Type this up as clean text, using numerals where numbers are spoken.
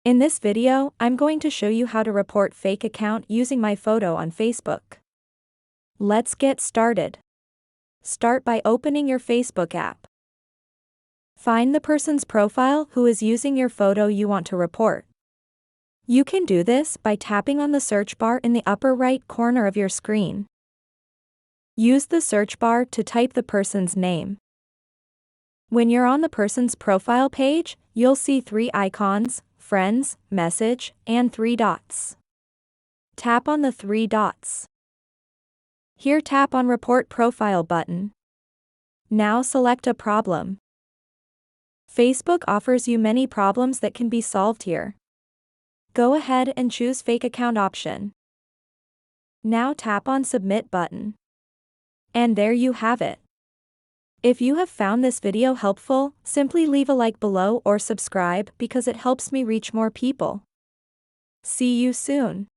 In this video, I'm going to show you how to report fake account using my photo on Facebook. Let's get started. Start by opening your Facebook app. Find the person's profile who is using your photo you want to report. You can do this by tapping on the search bar in the upper right corner of your screen. Use the search bar to type the person's name. When you're on the person's profile page, you'll see 3 icons: Friends, Message, and 3 dots. Tap on the 3 dots. Here tap on Report Profile button. Now select a problem. Facebook offers you many problems that can be solved here. Go ahead and choose Fake Account option. Now tap on Submit button. And there you have it. If you have found this video helpful, simply leave a like below or subscribe because it helps me reach more people. See you soon.